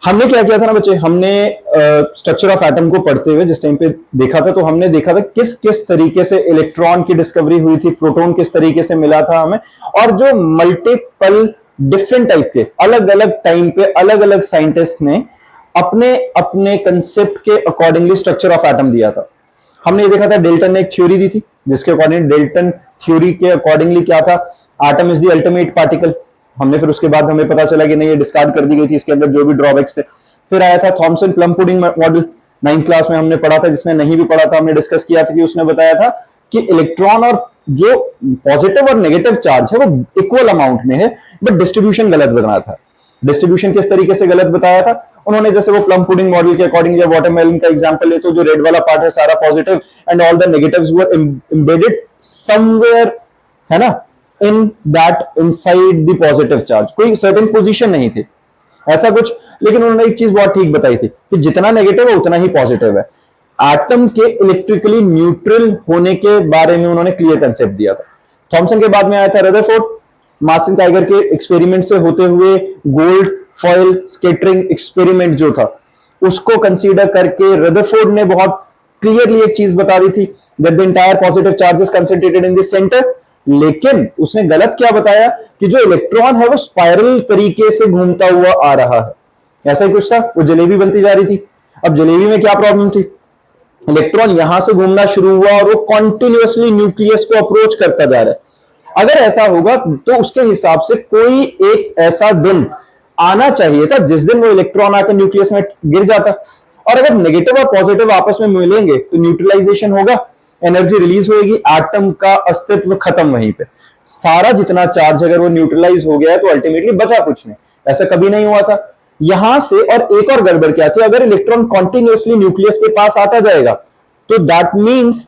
हमने क्या किया था ना बच्चे, हमने स्ट्रक्चर ऑफ एटम को पढ़ते हुए जिस टाइम पे देखा था, तो हमने देखा था किस किस तरीके से इलेक्ट्रॉन की डिस्कवरी हुई थी, प्रोटॉन किस तरीके से मिला था हमें, और जो मल्टीपल डिफरेंट टाइप के अलग अलग टाइम पे अलग अलग साइंटिस्ट ने अपने अपने कंसेप्ट के अकॉर्डिंगली स्ट्रक्चर ऑफ एटम दिया था। हमने ये देखा था, डेल्टन ने एक थ्योरी दी थी जिसके अकॉर्डिंग, डेल्टन थ्योरी के अकॉर्डिंगली क्या था, atom is the ultimate particle. हमने फिर उसके बाद हमें पता चला कि नहीं, ये डिस्कार्ड कर दी गई थी, इसके अंदर जो भी ड्रॉबैक्स थे। फिर आया था Thomson plum pudding model, 9th class में हमने पढ़ा था, जिसमें नहीं भी पढ़ा था हमने डिस्कस किया था कि उसने बताया था कि इलेक्ट्रॉन और जो पॉजिटिव और नेगेटिव चार्ज है वो इक्वल अमाउंट में है, बट डिस्ट्रीब्यूशन गलत बताया था। डिस्ट्रीब्यूशन किस तरीके से गलत बताया था उन्होंने, जैसे वो प्लम पुडिंग मॉडल के अकॉर्डिंग, या वाटरमेलन का एग्जांपल ले तो जो रेड वाला पार्ट है सारा positive and all the negatives were embedded somewhere, है ना, in that inside the positive charge, कोई सर्टेन पोजीशन नहीं थी ऐसा कुछ। लेकिन उन्होंने एक चीज बहुत ठीक बताई थी कि जितना नेगेटिव है उतना ही पॉजिटिव है। एटम के इलेक्ट्रिकली न्यूट्रल होने के बारे में उन्होंने क्लियर कंसेप्ट दिया था। थॉमसन के बाद में आया था रदरफोर्ड, मार्टिन काइगर के एक्सपेरिमेंट से होते हुए गोल्ड फॉयल स्कैटरिंग एक्सपेरिमेंट जो था उसको कंसीडर करके रदरफोर्ड ने बहुत क्लियरली एक चीज बता दी थी, that the entire positive charge is concentrated in the centre. लेकिन उसने गलत क्या बताया कि जो इलेक्ट्रॉन है वो स्पाइरल तरीके से घूमता हुआ आ रहा है। ऐसा ही कुछ था, वो जलेबी बनती जा रही थी। अब जलेबी में क्या प्रॉब्लम थी, इलेक्ट्रॉन यहां से घूमना शुरू हुआ और वो कॉन्टिन्यूअसली न्यूक्लियस को अप्रोच करता जा रहा है। अगर ऐसा होगा तो उसके हिसाब से कोई एक ऐसा दिन आना चाहिए था जिस दिन वो इलेक्ट्रॉन आकर न्यूक्लियस में गिर जाता, और अगर नेगेटिव और पॉजिटिव आपस में मिलेंगे तो न्यूट्रलाइजेशन होगा, एनर्जी रिलीज होगी, एटम का अस्तित्व खत्म वहीं पे। सारा जितना चार्ज अगर वो न्यूट्रलाइज हो गया है तो अल्टीमेटली बचा कुछ नहीं, ऐसा कभी नहीं हुआ था। यहां से और एक और गड़बड़ क्या थी, अगर इलेक्ट्रॉन कॉन्टिन्यूअसली न्यूक्लियस के पास आता जाएगा तो that means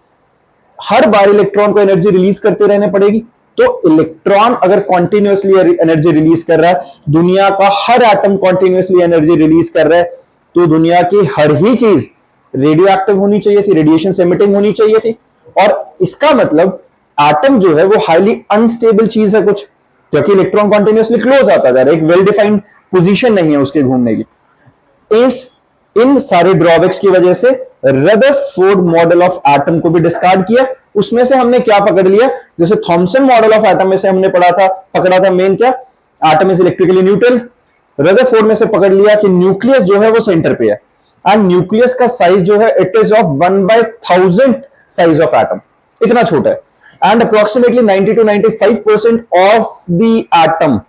her bar electron को एनर्जी रिलीज करते रहने पड़ेगी। तो इलेक्ट्रॉन अगर कॉन्टिन्यूअसली एनर्जी रिलीज कर रहा है, दुनिया का हर एटम कॉन्टिन्यूअसली एनर्जी रिलीज कर रहा है, तो दुनिया की हर ही चीज रेडियो एक्टिव होनी चाहिए थी, रेडिएशन एमिटिंग होनी चाहिए थी। और इसका मतलब एटम जो है वो हाईली अनस्टेबल चीज है कुछ, क्योंकि इलेक्ट्रॉन कॉन्टिन्यूअसली क्लोज आता जा रहा है, एक वेल डिफाइंड पोजीशन नहीं है उसके घूमने की। इन सारे ड्रॉबैक्स की वजह से रदरफोर्ड मॉडल ऑफ एटम को भी डिस्कार्ड किया। उसमें से हमने क्या पकड़ लिया, जैसे थॉमसन मॉडल ऑफ एटम में से हमने पकड़ा था मेन क्या, atom is electrically neutral. Rutherford में से पकड़ लिया कि न्यूक्लियस जो है वो सेंटर पे है, एंड न्यूक्लियस का साइज जो है it is of 1/1000 size of atom, इतना छोटा है। And approximately 90 to 95% of the atom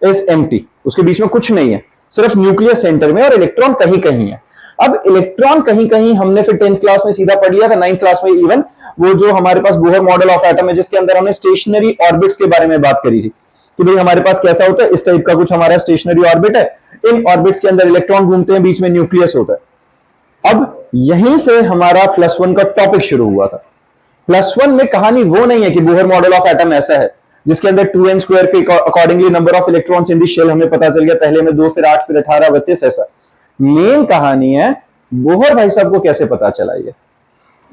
is empty, उसके बीच में कुछ नहीं है, सिर्फ न्यूक्लियस सेंटर में और इलेक्ट्रॉन कहीं कहीं है। अब इलेक्ट्रॉन कहीं कहीं हमने फिर 10th क्लास में सीधा पढ़ लिया था, 9th क्लास में इवन वो जो हमारे पास बोहर मॉडल ऑफ एटम है जिसके अंदर हमने स्टेशनरी ऑर्बिट्स के बारे में बात करी थी कि भाई हमारे पास कैसा होता है, इस टाइप का कुछ हमारा स्टेशनरी ऑर्बिट है, इन ऑर्बिट्स के अंदर इलेक्ट्रॉन घूमते हैं, बीच में न्यूक्लियस होता है। अब यहीं से हमारा +1 का टॉपिक शुरू हुआ था। +1 में कहानी वो नहीं है कि बोहर मॉडल ऑफ एटम ऐसा है जिसके अंदर 2n² के accordingly number of electrons in the shell हमें पता चल गया, पहले में 2 फिर 8 फिर 18 32 ऐसा। मेन कहानी है बोहर भाई साहब को कैसे पता चला। ये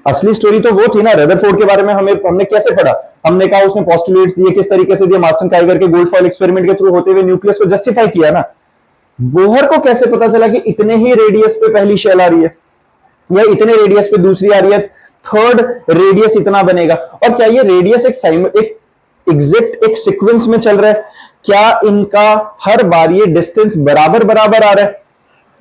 असली स्टोरी तो वो थी ना, रदरफोर्ड के बारे में हमने कैसे पढ़ा, हमने कहा उसने पोस्टुलेट्स दिए, किस तरीके से दिए, मार्टिन काइगर के गोल्ड फॉयल एक्सपेरिमेंट के थ्रू होते हुए न्यूक्लियस को जस्टिफाई किया ना। बोहर को कैसे पता चला कि इतने ही रेडियस पे पहली शेल आ रही है या इतने रेडियस पे दूसरी आ रही है, थर्ड रेडियस इतना बनेगा, और क्या ये रेडियस एक एग्जैक्ट एक सीक्वेंस में चल रहा है, क्या इनका हर बार ये डिस्टेंस बराबर बराबर आ रहा है,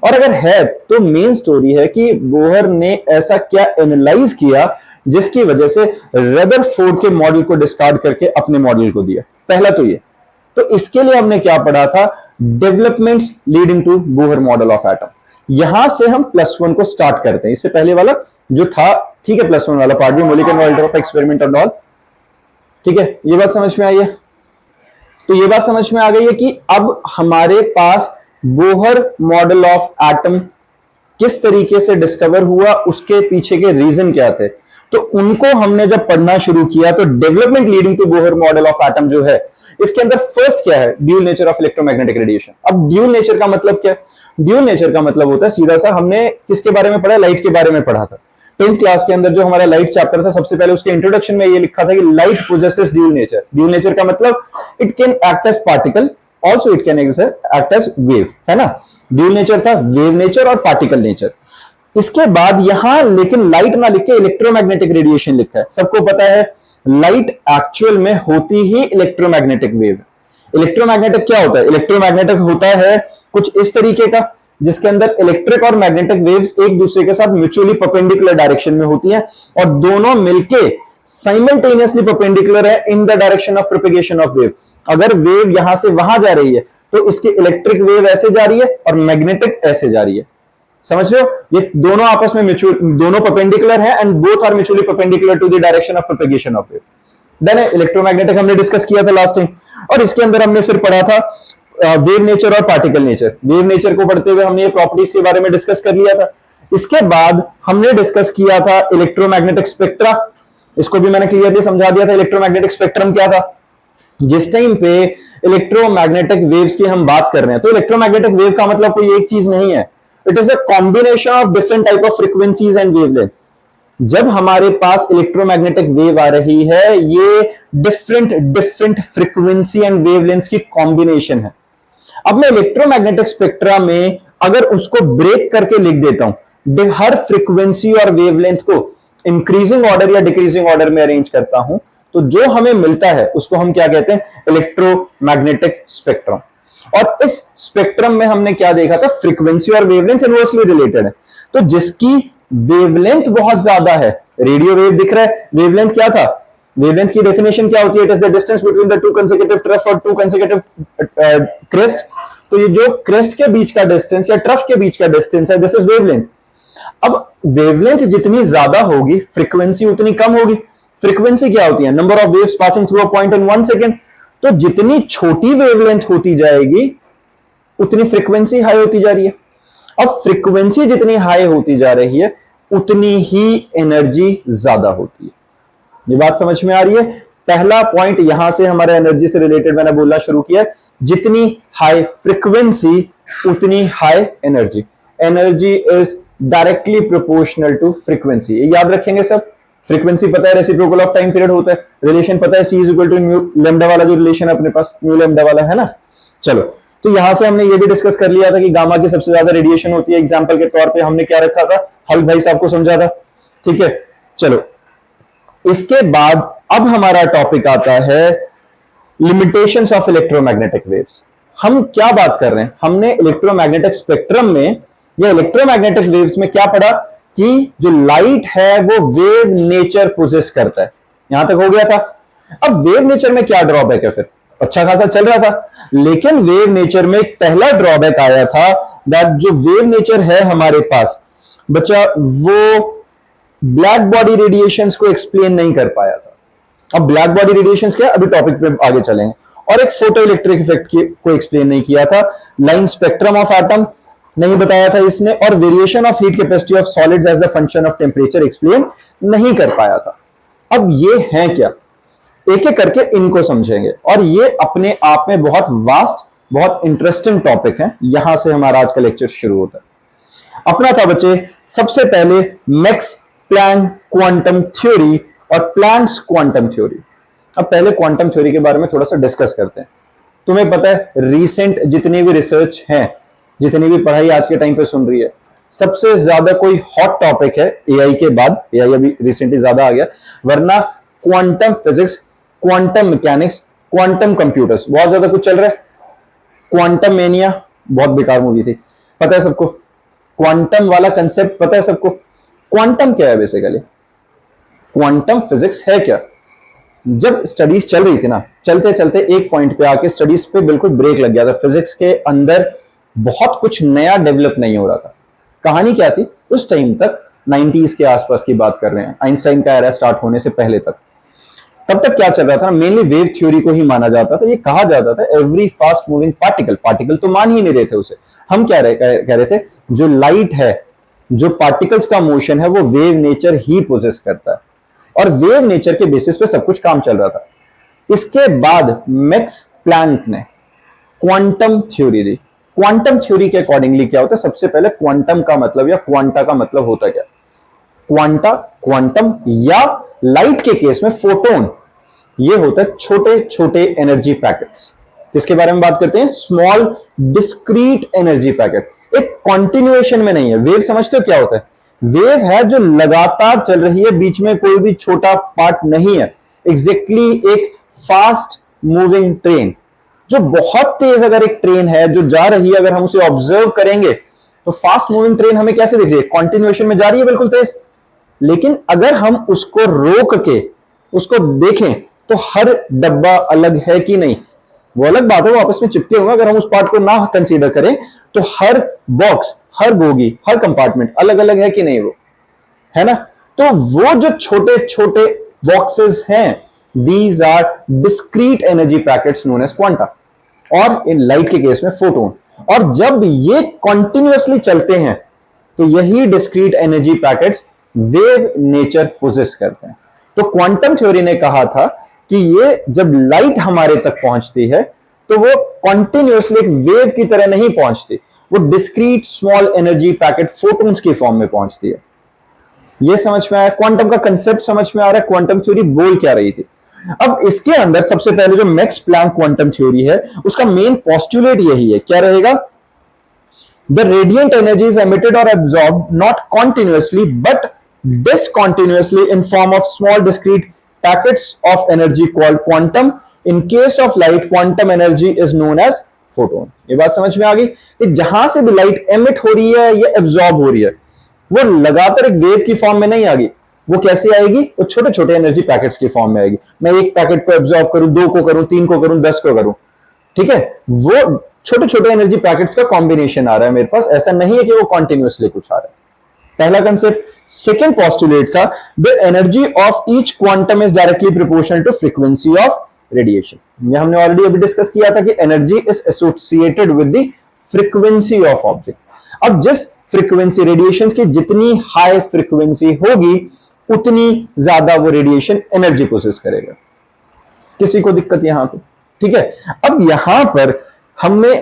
और अगर है तो मेन स्टोरी है कि बोहर ने ऐसा क्या एनालाइज किया जिसकी वजह से रदरफोर्ड के मॉडल को डिस्कार्ड करके अपने मॉडल को दिया। पहला तो ये, तो इसके लिए हमने क्या पढ़ा था, developments leading to Bohr model of atom. यहां से हम +1 को स्टार्ट करते हैं। इससे पहले वाला जो था, ठीक है, +1 वाला पार्ट भी, molecular order of experiment and all, ठीक है, ये बात समझ में आई है। तो ये बात समझ में आ गई है कि अब हमारे पास बोहर मॉडल ऑफ एटम किस तरीके से डिस्कवर हुआ, उसके पीछे के रीजन क्या थे। तो उनको हमने जब पढ़ना शुरू किया तो development leading to Bohr model of atom जो है, इसके अंदर फर्स्ट क्या है, dual nature of electromagnetic radiation. अब ड्यूल नेचर का मतलब क्या है, ड्यूल नेचर का मतलब होता है सीधा सा, हमने किसके बारे में पढ़ा, लाइट के बारे में पढ़ा था 10th क्लास के अंदर। जो हमारा लाइट चैप्टर था, सबसे पहले उसके इंट्रोडक्शन में ये लिखा था कि light possesses dual nature. Dual nature का मतलब it can act as particle, also it can act as wave, है ना। ड्यूल नेचर था, वेव नेचर और पार्टिकल नेचर। इसके बाद यहां लेकिन लाइट ना लिख के इलेक्ट्रोमैग्नेटिक रेडिएशन लिखा है। सबको पता है लाइट एक्चुअल में होती ही इलेक्ट्रोमैग्नेटिक वेव। इलेक्ट्रोमैग्नेटिक क्या होता है? इलेक्ट्रोमैग्नेटिक होता है कुछ इस तरीके का, जिसके अंदर इलेक्ट्रिक और मैग्नेटिक वेव्स एक दूसरे के साथ म्यूचुअली परपेंडिकुलर डायरेक्शन में होती हैं और दोनों मिलके साइमल्टेनियसली परपेंडिकुलर है in the direction of propagation of wave. अगर वेव यहां से वहां जा रही है तो इसकी इलेक्ट्रिक वेव ऐसे जा रही है और मैग्नेटिक ऐसे जा रही है। समझ रहे हो? ये दोनों आपस में म्यूचुअल, दोनों परपेंडिकुलर है and both are mutually perpendicular to the direction of propagation of wave. Then electromagnetic हमने डिस्कस किया था लास्ट टाइम, और इसके अंदर हमने फिर पढ़ा था वेव नेचर और पार्टिकल नेचर। वेव नेचर को पढ़ते हुए हमने ये प्रॉपर्टीज के बारे में डिस्कस कर लिया था। इसके बाद हमने डिस्कस किया था इलेक्ट्रोमैग्नेटिक स्पेक्ट्रा। इसको भी मैंने क्लियरली समझा दिया था इलेक्ट्रोमैग्नेटिक स्पेक्ट्रम क्या था। जिस टाइम पे इलेक्ट्रोमैग्नेटिक वेव्स की हम बात कर रहे हैं तो इलेक्ट्रोमैग्नेटिक वेव का मतलब कोई एक चीज नहीं है, it is a combination of different type of frequencies and wavelength. जब हमारे पास इलेक्ट्रोमैग्नेटिक वेव आ रही है, ये different different frequency and wavelength की कॉम्बिनेशन है। अब मैं इलेक्ट्रोमैग्नेटिक स्पेक्ट्रा में अगर उसको ब्रेक करके लिख देता हूं, हर फ्रीक्वेंसी और वेवलेंथ को इंक्रीजिंग ऑर्डर या डिक्रीजिंग ऑर्डर में अरेंज करता हूं, तो जो हमें मिलता है उसको हम क्या कहते हैं? Electromagnetic spectrum. और इस स्पेक्ट्रम में हमने क्या देखा था? फ्रीक्वेंसी और वेवलेंथ इनवर्सली रिलेटेड है। तो जिसकी वेवलेंथ बहुत ज्यादा है, रेडियो वेव दिख रहा है, वेवलेंथ क्या था? वेवलेंथ की डेफिनेशन क्या होती है? It is the distance between the two consecutive trough और टू कंसेक्यूटिव क्रेस्ट। तो ये जो क्रेस्ट के बीच का डिस्टेंस या ट्रफ के बीच का डिस्टेंस है, दिस इज वेवलेंथ। अब वेवलेंथ जितनी ज्यादा होगी, फ्रीक्वेंसी उतनी कम होगी। फ्रीक्वेंसी क्या होती है? Number of waves passing through a point in 1 second. तो जितनी छोटी वेवलेंथ होती जाएगी उतनी फ्रीक्वेंसी हाई होती जा रही है। अब फ्रीक्वेंसी जितनी हाई होती जा रही है उतनी ही एनर्जी ज्यादा होती है। ये बात समझ में आ रही है? पहला पॉइंट यहां से हमारे एनर्जी से रिलेटेड मैंने बोलना शुरू किया, जितनी हाई फ्रीक्वेंसी उतनी high energy. Energy is directly proportional to frequency. ये याद रखेंगे सब। फ्रीक्वेंसी पता है रेसिप्रोकल ऑफ टाइम पीरियड होता है, रिलेशन पता है C is equal to mu lambda वाला जो रिलेशन है अपने पास, म्यू लैम्डा वाला है ना। चलो, तो यहां से हमने ये भी डिस्कस कर लिया था कि गामा की सबसे ज्यादा रेडिएशन होती है। एग्जांपल के तौर पे हमने क्या रखा था? हल भाई साहब को समझा था। ठीक है, चलो इसके बाद अब हमारा टॉपिक आता है लिमिटेशंस ऑफ इलेक्ट्रोमैग्नेटिक वेव्स। हम क्या बात कर रहे हैं? हमने इलेक्ट्रोमैग्नेटिक स्पेक्ट्रम में या इलेक्ट्रोमैग्नेटिक वेव्स में क्या पढ़ा कि जो लाइट है वो वेव नेचर पोजेस करता है। यहां तक हो गया था। अब वेव नेचर में क्या ड्रॉबैक है? फिर अच्छा खासा चल रहा था, लेकिन वेव नेचर में एक पहला ड्रॉबैक आया था दैट जो वेव नेचर है हमारे पास बच्चा, वो ब्लैक बॉडी रेडिएशंस को एक्सप्लेन नहीं कर पाया था। अब ब्लैक बॉडी रेडिएशंस क्या, अभी टॉपिक पे आगे चलेंगे। और एक फोटो इलेक्ट्रिक इफेक्ट को एक्सप्लेन नहीं किया था। लाइन स्पेक्ट्रम ऑफ एटम नहीं बताया था इसने, और variation of heat capacity of solids as the function of temperature explain नहीं कर पाया था। अब ये हैं क्या, एक एक करके इनको समझेंगे, और ये अपने आप में बहुत वास्ट, बहुत इंटरेस्टिंग टॉपिक है। यहां से हमारा आज का लेक्चर शुरू होता है। अपना था बच्चे सबसे पहले मैक्स प्लैंक क्वांटम थ्योरी और प्लैंक्स क्वांटम थ्योरी। अब पहले क्वांटम थ्योरी के बारे में थोड़ा सा डिस्कस करते हैं। तुम्हें पता है रिसेंट जितनी भी रिसर्च है, जितनी भी पढ़ाई आज के टाइम पे सुन रही है, सबसे ज्यादा कोई हॉट टॉपिक है एआई के बाद, एआई अभी रिसेंटली ज्यादा आ गया, वरना quantum physics, quantum mechanics, quantum computers बहुत ज्यादा कुछ चल रहा है। क्वांटम मेनिया बहुत बेकार मूवी थी, पता है सबको। क्वांटम वाला कंसेप्ट पता है सबको। क्वांटम क्या है बेसिकली? क्वांटम फिजिक्स है क्या? जब स्टडीज चल रही थी ना, चलते चलते एक पॉइंट पे आके स्टडीज पे बिल्कुल ब्रेक लग गया था। फिजिक्स के अंदर बहुत कुछ नया डेवलप नहीं हो रहा था। कहानी क्या थी? उस टाइम तक 90s के आसपास की बात कर रहे हैं, आइंस्टाइन का एरा स्टार्ट होने से पहले तक। तब तक क्या चल रहा था? मेनली वेव थ्योरी को ही माना जाता था। ये कहा जाता था every fast moving particle, particle तो मान ही नहीं रहे थे उसे। हम क्या कह रहे थे, जो लाइट है, जो पार्टिकल्स का मोशन है, वो वेव नेचर ही पोजेस करता है, और वेव नेचर के बेसिस पे सब कुछ काम चल रहा था। इसके बाद मैक्स प्लैंक ने क्वांटम थ्योरी दी। क्वांटम थ्योरी के अकॉर्डिंगली क्या होता है? सबसे पहले क्वांटम का मतलब या क्वांटा का मतलब होता क्या? क्वांटा, क्वांटम या लाइट के केस में फोटोन, ये होता है छोटे छोटे एनर्जी पैकेट्स। किसके बारे में बात करते हैं? Small discrete energy packet. एक कॉन्टिन्यूएशन में नहीं है। वेव समझते हो क्या होता है? वेव है जो लगातार चल रही है, बीच में कोई भी छोटा पार्ट नहीं है। एग्जैक्टली एक फास्ट मूविंग ट्रेन, जो बहुत तेज अगर एक ट्रेन है जो जा रही है, अगर हम उसे ऑब्जर्व करेंगे तो फास्ट मूविंग ट्रेन हमें कैसे दिख रही है? कॉन्टिन्यूएशन में जा रही है बिल्कुल तेज। लेकिन अगर हम उसको रोक के उसको देखें तो हर डब्बा अलग है कि नहीं? वो अलग बात है, वो आपस में चिपके हुए। अगर हम उस पार्ट को ना कंसीडर करें तो हर बॉक्स, हर बोगी, हर कंपार्टमेंट अलग अलग है कि नहीं? वो है ना। तो वो जो छोटे छोटे बॉक्सेस हैं, these are discrete energy packets known as quanta, और इन लाइट के केस में फोटोन। और जब ये कॉन्टिन्यूअसली चलते हैं तो यही discrete energy packets wave nature possess करते हैं। तो क्वांटम थ्योरी ने कहा था कि ये जब लाइट हमारे तक पहुंचती है तो वो कॉन्टिन्यूअसली एक वेव की तरह नहीं पहुंचती, वो discrete small energy packet photons की फॉर्म में पहुंचती है। ये समझ में आया? क्वांटम का कंसेप्ट समझ में आ रहा है? क्वांटम थ्योरी बोल क्या रही थी? अब इसके अंदर सबसे पहले जो मैक्स प्लैंक क्वांटम थ्योरी है उसका मेन पोस्टुलेट यही है। क्या रहेगा? The radiant energy is emitted और absorb not continuously but discontinuously in form of small discrete packets of energy called quantum. In case of light quantum energy is known as photon. ये बात समझ में आ गई कि जहां से भी लाइट एमिट हो रही है या एब्जॉर्ब हो रही है वो लगातार एक वेव की फॉर्म में नहीं आएगी। वो कैसे आएगी? वो छोटे छोटे एनर्जी पैकेट्स की फॉर्म में आएगी। मैं एक पैकेट को एब्जॉर्ब करूं, 2 को करूं, 3 को करूं, 10 को करूं, ठीक है? वो छोटे छोटे एनर्जी पैकेट्स का कॉम्बिनेशन आ रहा है मेरे पास। ऐसा नहीं है कि वो कॉन्टिन्यूअसली कुछ आ रहा है। पहला कंसेप्ट। सेकेंड पोस्टुलेट था the energy of each quantum is directly proportional to frequency of radiation. ये हमने ऑलरेडी अभी डिस्कस किया था कि energy is associated with the frequency of object. अब जिस फ्रीक्वेंसी रेडिएशन की जितनी हाई फ्रीक्वेंसी होगी उतनी ज्यादा वो रेडिएशन एनर्जी प्रोसेस करेगा। किसी को दिक्कत यहां पे? ठीक है। अब यहां पर हमने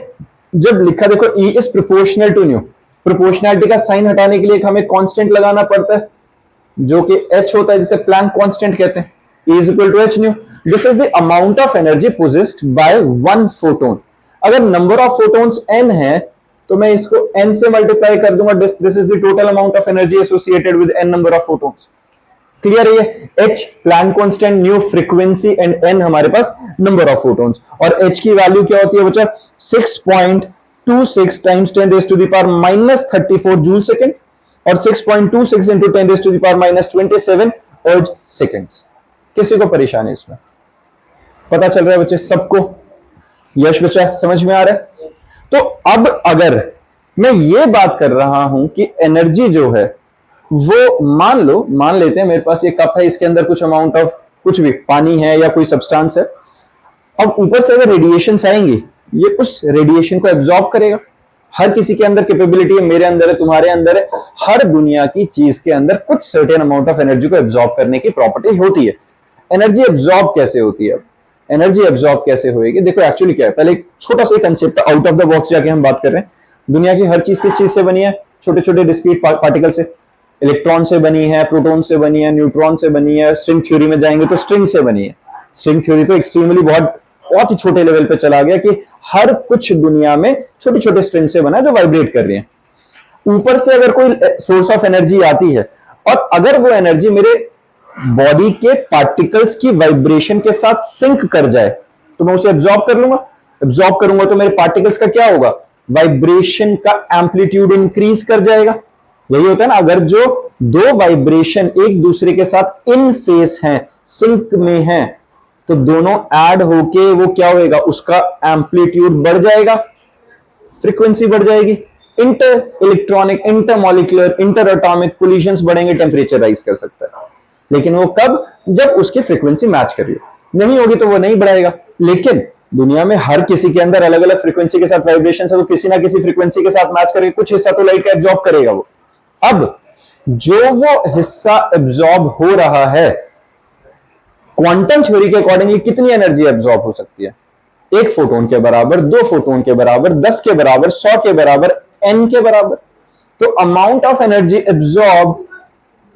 जब लिखा, देखो E is proportional to nu, proportionality का साइन हटाने के लिए हमें कांस्टेंट लगाना पड़ता है जो कि H होता है, जिसे प्लैंक कांस्टेंट कहते हैं। E is equal to H nu. This is the amount of energy possessed by one photon. अगर नंबर ऑफ फोटोन्स n है तो मैं इसको n से मल्टीप्लाई कर दूंगा। This is the total amount of energy associated with n number of photons. Clear है ये? H Planck constant, nu frequency and n हमारे पास नंबर ऑफ फोटोन्स। और H की वैल्यू क्या होती है बच्चा? 6.26 times 10 raise to the power minus 34 joule second और 6.26 into 10 raise to the power minus 27 erg seconds. किसी को परेशानी इसमें? पता चल रहा है बच्चे सबको? यश बच्चा समझ में आ रहा है? तो अब अगर मैं ये बात कर रहा हूं कि एनर्जी जो है वो मान लेते हैं मेरे पास ये कप है, इसके अंदर कुछ अमाउंट ऑफ कुछ भी पानी है या कोई सब्सटेंस है। अब ऊपर से अगर रेडिएशन आएंगी, ये उस रेडिएशन को एब्जॉर्ब करेगा। हर किसी के अंदर कैपेबिलिटी है, मेरे अंदर है, तुम्हारे अंदर है, हर दुनिया की चीज के अंदर कुछ सर्टेन अमाउंट ऑफ एनर्जी को एब्जॉर्ब करने की प्रॉपर्टी होती है। एनर्जी एब्जॉर्ब कैसे होती है? एनर्जी एब्जॉर्ब कैसे होगी? देखो एक्चुअली क्या है, पहले एक छोटा सा concept out of the box जाके हम बात कर रहे हैं। दुनिया की हर चीज किस चीज से बनी है? छोटे छोटे डिस्क्रीट पार्टिकल से। इलेक्ट्रॉन से बनी है, प्रोटॉन से बनी है, न्यूट्रॉन से बनी है। स्ट्रिंग थ्योरी में जाएंगे तो स्ट्रिंग से बनी है। स्ट्रिंग थ्योरी तो एक्सट्रीमली बहुत ही छोटे लेवल पे चला गया कि हर कुछ दुनिया में छोटे छोटे स्ट्रिंग से बना है जो वाइब्रेट कर रही है। ऊपर से अगर कोई सोर्स ऑफ एनर्जी आती है और अगर वो एनर्जी मेरे बॉडी के पार्टिकल्स की वाइब्रेशन के साथ सिंक कर जाए तो मैं उसे एब्जॉर्ब कर लूंगा। एब्जॉर्ब करूंगा तो मेरे पार्टिकल्स का क्या होगा? वाइब्रेशन का एम्पलीट्यूड इंक्रीज कर जाएगा। यही होता है ना, अगर जो दो वाइब्रेशन एक दूसरे के साथ इन फेस हैं, सिंक में हैं, तो दोनों ऐड होके वो क्या होएगा? उसका एम्पलीट्यूड बढ़ जाएगा, फ्रीक्वेंसी बढ़ जाएगी। Inter electronic, inter molecular, inter atomic collisions बढ़ेंगे, टेंपरेचर राइज कर सकता है। लेकिन वो कब? जब उसकी फ्रीक्वेंसी मैच कर रही हो। नहीं होगी तो वो नहीं बढ़ाएगा। लेकिन दुनिया में हर किसी के अंदर अलग अलग फ्रीक्वेंसी के साथ वाइब्रेशन है, तो किसी ना किसी फ्रीक्वेंसी के साथ मैच करके कुछ हिस्सा तो लाइट का एब्जॉर्ब करेगा वो। अब जो वो हिस्सा एब्जॉर्ब हो रहा है, क्वांटम थ्योरी के अकॉर्डिंगली कितनी एनर्जी एब्जॉर्ब हो सकती है? 1 फोटोन के बराबर, 2 फोटोन के बराबर, 10 के बराबर, 100 के बराबर, n के बराबर। तो अमाउंट ऑफ एनर्जी एब्जॉर्ब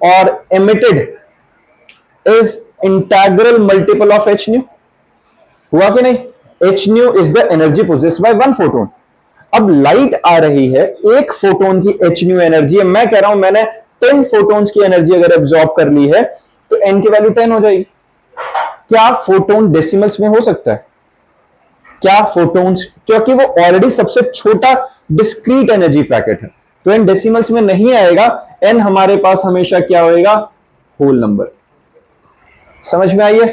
और emitted is integral multiple of h new. हुआ कि नहीं? h new is the energy possessed by one photon. अब लाइट आ रही है, एक फोटोन की h न्यू एनर्जी है, मैं कह रहा हूं मैंने 10 फोटोन्स की एनर्जी अगर एब्जॉर्ब कर ली है तो n की वैल्यू 10 हो जाएगी। क्या फोटोन डेसिमल्स में हो सकता है? क्या फोटोन्स, क्योंकि वो ऑलरेडी सबसे छोटा डिस्क्रीट एनर्जी पैकेट है, तो n डेसिमल्स में नहीं आएगा। n हमारे पास हमेशा क्या होएगा? Whole number. समझ में आई है?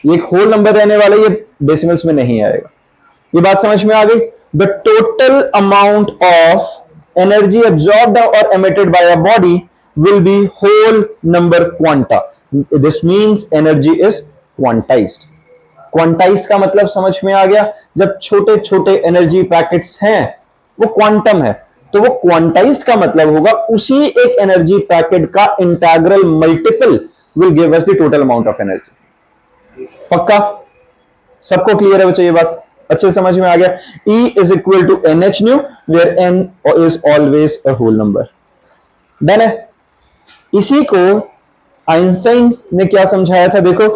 ये एक होल नंबर रहने वाला, ये डेसिमल्स में नहीं आएगा। ये बात समझ में आ गई? The total amount of energy absorbed और emitted by a body will be whole number quanta. This means energy is quantized. Quantized का मतलब समझ में आ गया? जब छोटे छोटे एनर्जी पैकेट्स हैं वो क्वांटम है, तो वो क्वांटाइज्ड का मतलब होगा उसी एक एनर्जी पैकेट का integral multiple will give us the total amount of energy. पक्का? सबको क्लियर है बच्चे? ये बात अच्छे से समझ में आ गया? E is equal to NH nu where N is always a whole number. Done है? इसी को आइंस्टाइन ने क्या समझाया था? देखो,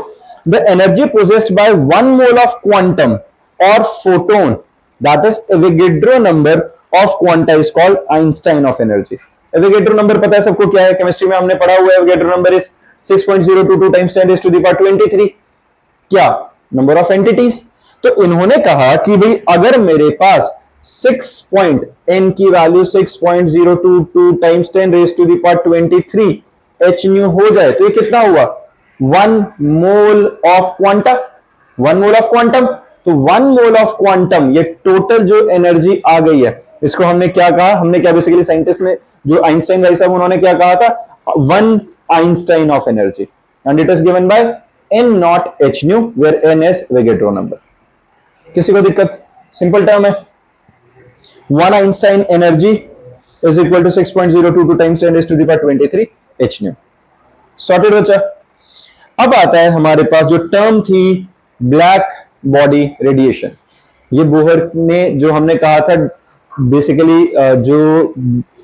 the energy possessed by 1 mole of quantum और photon that is Avogadro number of quanta is called Einstein of energy. Avogadro number पता है सबको क्या है? केमिस्ट्री में हमने पढ़ा हुआ है। Avogadro number is 6.022 times 10 to the power 23। क्या? Number of entities. तो इन्होंने कहा कि भाई अगर मेरे पास 6 की value 6.022 times 10 raise to the power 23 H nu हो जाए तो ये कितना हुआ? 1 mole of quantum. 1 mole of quantum, तो 1 मोल ऑफ क्वांटम, ये टोटल जो एनर्जी आ गई है, इसको हमने क्या कहा? हमने क्या बेसिकली साइंटिस्ट में जो आइंस्टाइन भाई साहब उन्होंने क्या कहा था? 1 Einstein of energy, and it is given by n naught h nu where n is Avogadro number. किसी को दिक्कत? सिंपल टर्म है। 1 Einstein energy is equal to 6.022 times 10 raised to the power 23 h nu. Sorted बच्चा? अब आता है हमारे पास जो टर्म थी ब्लैक बॉडी रेडिएशन। ये बोहर ने जो हमने कहा था बेसिकली जो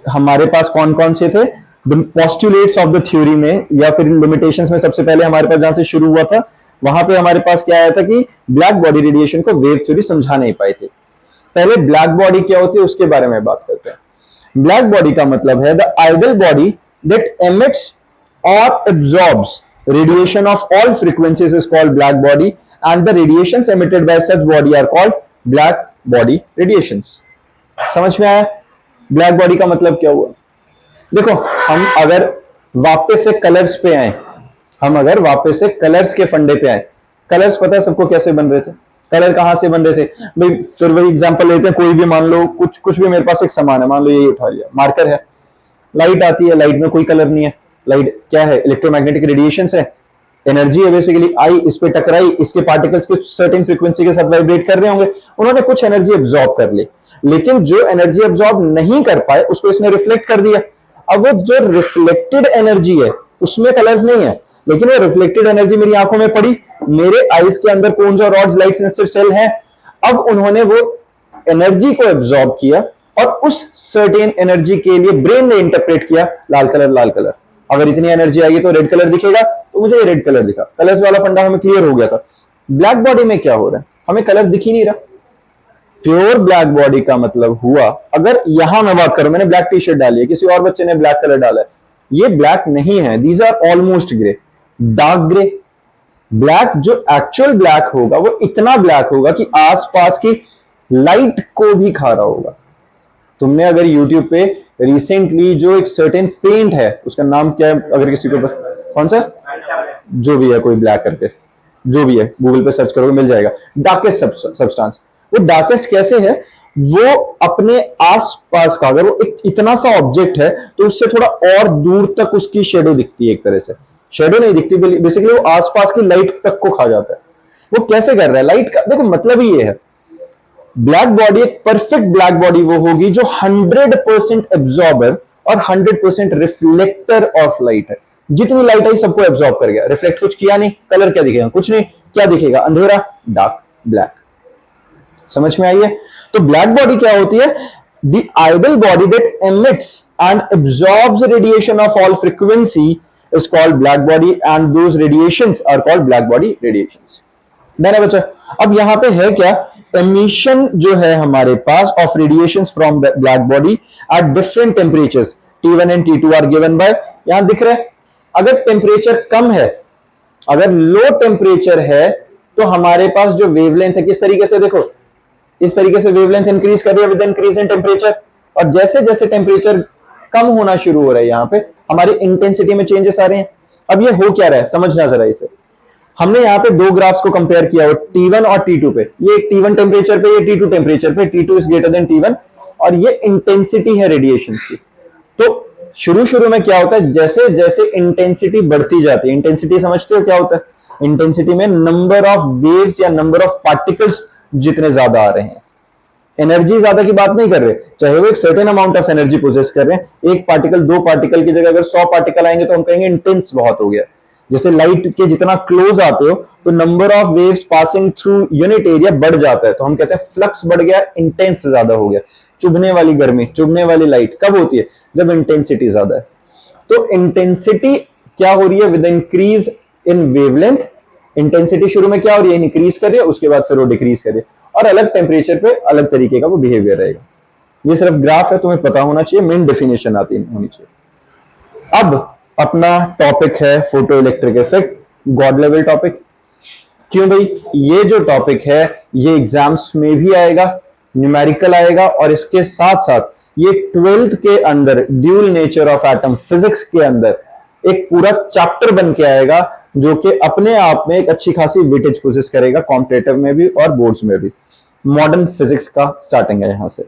हमारे पास कौन कौन से थे पोस्टुलेट्स ऑफ द थ्योरी में या फिर लिमिटेशंस में, सबसे पहले हमारे पास जहां से शुरू हुआ था वहां पे हमारे पास क्या आया था कि ब्लैक बॉडी रेडिएशन को वेव थ्योरी समझा नहीं पाए थे। पहले ब्लैक बॉडी क्या होती है उसके बारे में बात करते हैं। ब्लैक बॉडी का मतलब है the ideal body that emits और absorbs radiation of all frequencies is called black body and the radiations emitted by such body are called black body radiations। समझ में आया? ब्लैक बॉडी का मतलब क्या हुआ? देखो, हम अगर वापस से कलर्स पे आए, हम अगर वापस से कलर्स के फंडे पे आए, कलर्स पता है सबको कैसे बन रहे थे? कलर कहां से बन रहे थे भाई? फिर वही एग्जांपल लेते हैं, कोई भी मान लो कुछ भी मेरे पास एक सामान है, मान लो ये उठा लिया, मार्कर है, लाइट आती है, लाइट में कोई कलर नहीं है। लाइट क्या है? इलेक्ट्रोमैग्नेटिक रेडिएशन है, एनर्जी है बेसिकली। आई इस पे टकराई, इसके पार्टिकल्स के सर्टेन फ्रीक्वेंसी के साथ वाइब्रेट कर रहे होंगे, उन्होंने कुछ एनर्जी एब्जॉर्ब कर ली, लेकिन जो एनर्जी एब्जॉर्ब नहीं कर पाए उसको इसने रिफ्लेक्ट कर दिया। अब वो जो रिफ्लेक्टेड एनर्जी है उसमें कलर्स नहीं है, लेकिन वो रिफ्लेक्टेड एनर्जी मेरी आंखों में पड़ी, मेरे आईज के अंदर कोन्स और रॉड्स लाइट सेंसिटिव सेल हैं। अब उन्होंने वो एनर्जी को एब्जॉर्ब किया और उस सर्टेन एनर्जी के लिए ब्रेन ने इंटरप्रेट किया लाल कलर, लाल कलर। अगर इतनी एनर्जी आएगी तो रेड कलर दिखेगा, तो मुझे ये रेड कलर दिखा। कलर्स वाला फंडा हमें क्लियर हो गया था। ब्लैक बॉडी में क्या हो रहा है? हमें कलर दिख ही नहीं रहा। प्योर ब्लैक बॉडी का मतलब हुआ, अगर यहां मैं बात करूं, मैंने ब्लैक टी शर्ट डाली है, किसी और बच्चे ने ब्लैक कलर डाला है, ये ब्लैक नहीं है, these are almost grey, dark grey. Black जो एक्चुअल ब्लैक होगा वो इतना ब्लैक होगा कि आसपास की लाइट को भी खा रहा होगा। तुमने अगर YouTube पे रिसेंटली जो एक सर्टेन पेंट है, उसका नाम क्या है अगर किसी को कौन सा जो भी है, कोई ब्लैक करके जो भी है, गूगल पे सर्च करोगे मिल जाएगा, डार्केस्ट सब्सटेंस। वो डार्केस्ट कैसे है? वो अपने आसपास का, अगर वो एक इतना सा ऑब्जेक्ट है तो उससे थोड़ा और दूर तक उसकी शेडो दिखती है। एक तरह से शेडो नहीं दिखती, बेसिकली वो आसपास की लाइट तक को खा जाता है। वो कैसे कर रहा है? लाइट का देखो मतलब ही ये है, ब्लैक बॉडी एक परफेक्ट ब्लैक बॉडी वो होगी जो 100% एब्जॉर्बर और 100% रिफ्लेक्टर ऑफ लाइट है। जितनी लाइट आई सबको एब्जॉर्ब कर गया, रिफ्लेक्ट कुछ किया नहीं, कलर क्या दिखेगा? कुछ नहीं। क्या दिखेगा? अंधेरा, डार्क, ब्लैक। समझ में आई है? तो ब्लैक बॉडी क्या होती है? The ideal body that emits and absorbs radiation of all frequency is called black body and those radiations are called black body radiations. देना बच्चा, अब यहां पे है क्या emission जो है हमारे पास of radiations from black body at different temperatures T1 and T2 are given by, यहां दिख रहा है अगर टेम्परेचर कम है, अगर लो टेम्परेचर है तो हमारे पास जो वेवलेंथ है किस तरीके से, देखो इस तरीके से वेवलेंथ इंक्रीज कर रही है विद इंक्रीज इन टेम्परेचर, और जैसे जैसे टेम्परेचर कम होना शुरू हो रहा है यहां पे हमारी इंटेंसिटी में चेंजेस आ रहे हैं। अब ये हो क्या रहा है समझना जरा इसे। हमने यहाँ पे दो ग्राफ्स को कंपेयर किया हो T1 और T2 पे, ये T1 टेम्परेचर पे, ये T2 टेम्परेचर पे, T2 is greater than T1, और ये इंटेंसिटी है रेडिएशन की। तो शुरू शुरू में क्या होता है, जैसे जैसे इंटेंसिटी बढ़ती जाती है, इंटेंसिटी समझते हो क्या होता है, इंटेंसिटी में नंबर ऑफ वेव्स या नंबर ऑफ पार्टिकल्स जितने ज्यादा आ रहे हैं, एनर्जी ज्यादा की बात नहीं कर रहे, चाहे वो एक certain amount of energy possess कर रहे हैं, एक पार्टिकल दो पार्टिकल की जगह अगर 100 पार्टिकल आएंगे तो हम कहेंगे इंटेंस बहुत हो गया। जैसे लाइट के जितना क्लोज आते हो तो number of waves passing through unit area बढ़ जाता है, तो हम कहते हैं फ्लक्स बढ़ गया, इंटेंस ज्यादा हो गया। चुभने वाली गर्मी, चुभने वाली लाइट कब होती है, जब इंटेंसिटी ज्यादा है। तो इंटेंसिटी क्या हो रही है with increase in wavelength, intensity शुरू में क्या हो रही है, इंक्रीज कर रही है, उसके बाद फिर वो डिक्रीज कर रही है, और अलग टेम्परेचर पे अलग तरीके का वो बिहेवियर रहेगा। ये सिर्फ ग्राफ है, तुम्हें पता होना चाहिए, मेन डेफिनेशन आती होनी चाहिए। अब अपना टॉपिक है photo electric effect, God level topic. क्यों भाई, ये जो टॉपिक है ये एग्जाम्स में भी आएगा, न्यूमेरिकल आएगा, और इसके साथ साथ ये 12th के अंदर dual nature of atom physics के अंदर एक पूरा चैप्टर बन के आएगा, जो कि अपने आप में एक अच्छी खासी वेटेज पोजेस करेगा कॉम्पिटेटिव में भी और बोर्ड्स में भी। मॉडर्न फिजिक्स का स्टार्टिंग है यहां से,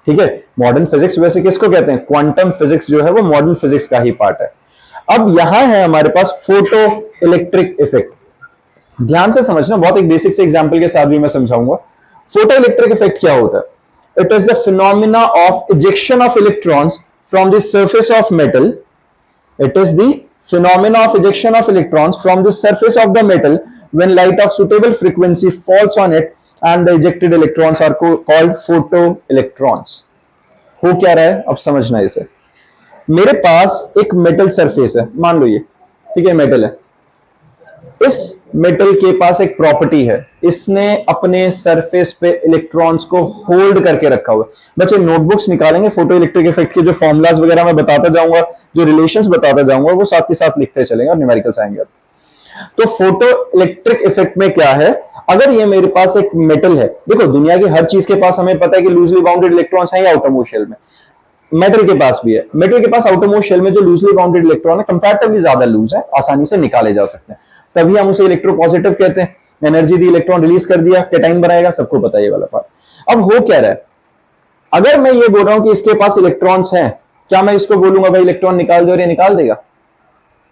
ठीक है। मॉडर्न फिजिक्स वैसे किसको कहते हैं, क्वांटम फिजिक्स जो है वो मॉडर्न फिजिक्स का ही पार्ट है। अब यहां है हमारे पास फोटो इलेक्ट्रिक इफेक्ट, ध्यान से समझना, बहुत एक बेसिक से एग्जांपल के साथ भी मैं समझाऊंगा। फोटो इलेक्ट्रिक इफेक्ट क्या होता है, it is the phenomena of ejection of electrons from the surface of metal. It is the phenomena of ejection of electrons from the surface of the metal when light of suitable frequency falls on it, and the ejected electrons are called photoelectrons. हो क्या रहा है अब समझना इसे। मेरे पास एक metal surface है, मान लो ये, ठीक है, मेटल है। इस मेटल के पास एक प्रॉपर्टी है, इसने अपने सरफेस पे इलेक्ट्रॉन्स को होल्ड करके रखा हुआ है। बच्चे नोटबुक्स निकालेंगे, फोटो इलेक्ट्रिक इफेक्ट के जो फॉर्मुलाज वगैरह मैं बताता जाऊंगा, जो रिलेशंस बताता जाऊंगा, वो साथ के साथ लिखते चलेंगे और न्यूमेरिकल्स आएंगे। तो फोटो इलेक्ट्रिक इफेक्ट में क्या है, अगर ये मेरे पास एक मेटल है, देखो दुनिया की हर चीज के पास हमें पता है कि लूजली बाउंडेड इलेक्ट्रॉन्स हैं या आउटरमोस्ट शेल में, मेटल के पास भी है। मेटल के पास आउटरमोस्ट शेल में जो लूजली बाउंडेड इलेक्ट्रॉन है कंपैरेटिवली ज्यादा लूज है, आसानी से निकाले जा सकते हैं, तभी हम उसे इलेक्ट्रोपॉजिटिव कहते हैं। एनर्जी दी, इलेक्ट्रॉन रिलीज कर दिया, कैटाइन बनाएगा, सबको पता है ये वाला पार्ट। अब हो क्या रहा है, अगर मैं ये बोल रहा हूं कि इसके पास इलेक्ट्रॉन्स हैं, क्या मैं इसको बोलूंगा भाई इलेक्ट्रॉन निकाल दे और ये निकाल देगा?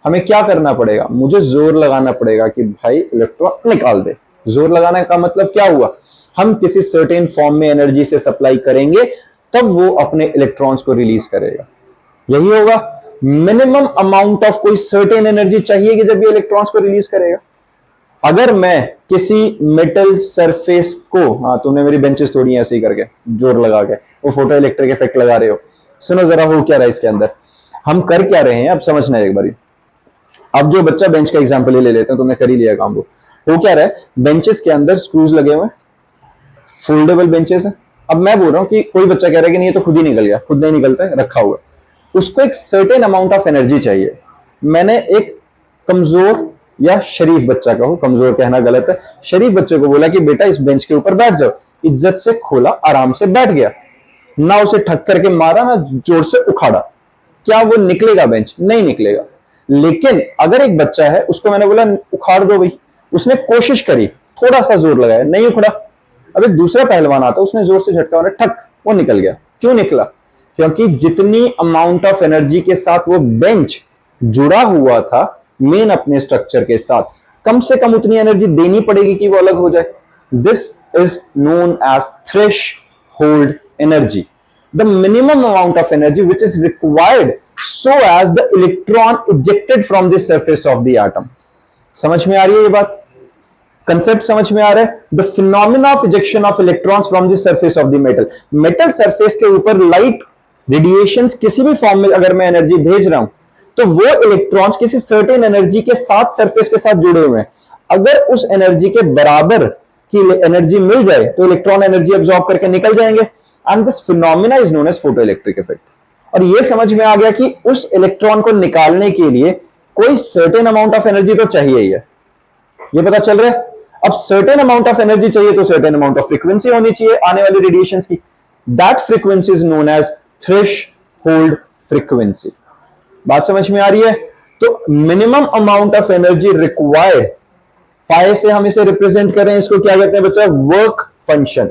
हमें क्या करना पड़ेगा, मुझे जोर लगाना पड़ेगा कि भाई इलेक्ट्रॉन निकाल दे। जोर लगाने का मतलब क्या हुआ, हम किसी सर्टेन फॉर्म में एनर्जी से सप्लाई करेंगे तब वो अपने इलेक्ट्रॉन्स को रिलीज करेगा, यही होगा। मिनिमम अमाउंट ऑफ कोई सर्टेन एनर्जी चाहिए कि जब ये इलेक्ट्रॉन्स को रिलीज करेगा। अगर मैं किसी मेटल सरफेस को, हाँ तुमने मेरी बेंचेस तोड़ी ऐसे ही करके जोर लगा के, वो फोटो इलेक्ट्रिक इफेक्ट लगा रहे हो। सुनो जरा हो क्या रहा है इसके अंदर, हम कर क्या रहे हैं अब समझना है एक बारी। अब जो बच्चा बेंच का एग्जांपल ही ले लेते हैं, तुमने कर ही लिया काम। वो हो क्या रहा है, बेंचेस के अंदर स्क्रूज लगे हुए, फोल्डेबल बेंचेस है। अब मैं बोल रहा हूं कि कोई बच्चा कह रहा है कि नहीं ये तो खुद ही निकल गया, खुद नहीं निकलता है, रखा हुआ, उसको एक सर्टेन अमाउंट ऑफ एनर्जी चाहिए। मैंने एक कमजोर या शरीफ बच्चा कहो, कमजोर कहना गलत है, शरीफ बच्चे को बोला कि बेटा इस बेंच के ऊपर बैठ जाओ, इज्जत से खोला, आराम से बैठ गया, ना उसे ठक करके मारा ना जोर से उखाड़ा, क्या वो निकलेगा बेंच? नहीं निकलेगा। लेकिन अगर एक बच्चा है, उसको मैंने बोला उखाड़ दो भाई, उसने कोशिश करी, थोड़ा सा जोर लगाया, नहीं उखड़ा। अब एक दूसरा पहलवान आता, उसने जोर से झटका मारा, ठक, वो निकल गया। क्यों निकला? क्योंकि जितनी अमाउंट ऑफ एनर्जी के साथ वो बेंच जुड़ा हुआ था मेन अपने स्ट्रक्चर के साथ, कम से कम उतनी एनर्जी देनी पड़ेगी कि वो अलग हो जाए। This is known as threshold energy, the minimum amount of energy which is required so as the electron ejected from the surface of the atom। समझ में आ रही है ये बात, कंसेप्ट समझ में आ रहा है? The phenomena of ejection of electrons from the surface of the metal, metal surface के ऊपर लाइट रेडिएशंस किसी भी फॉर्म में अगर मैं एनर्जी भेज रहा हूं तो वो इलेक्ट्रॉन्स किसी सर्टेन एनर्जी के साथ सरफेस के साथ जुड़े हुए हैं। अगर उस एनर्जी के बराबर की एनर्जी मिल जाए तो इलेक्ट्रॉन एनर्जी एब्जॉर्ब करके निकल जाएंगे, and this phenomena is known as photoelectric effect. और ये समझ में आ गया कि उस इलेक्ट्रॉन को निकालने के लिए कोई सर्टेन अमाउंट ऑफ एनर्जी तो चाहिए ही है, ये पता चल रहा है। अब सर्टेन अमाउंट ऑफ एनर्जी चाहिए तो सर्टेन अमाउंट ऑफ फ्रीक्वेंसी होनी चाहिए आने वाली रेडिएशंस की, that frequency is known as threshold frequency. बात समझ में आ रही है? तो minimum amount of energy required, phi से हम इसे रिप्रेजेंट कर रहे हैं, इसको क्या कहते हैं बच्चा? Work function.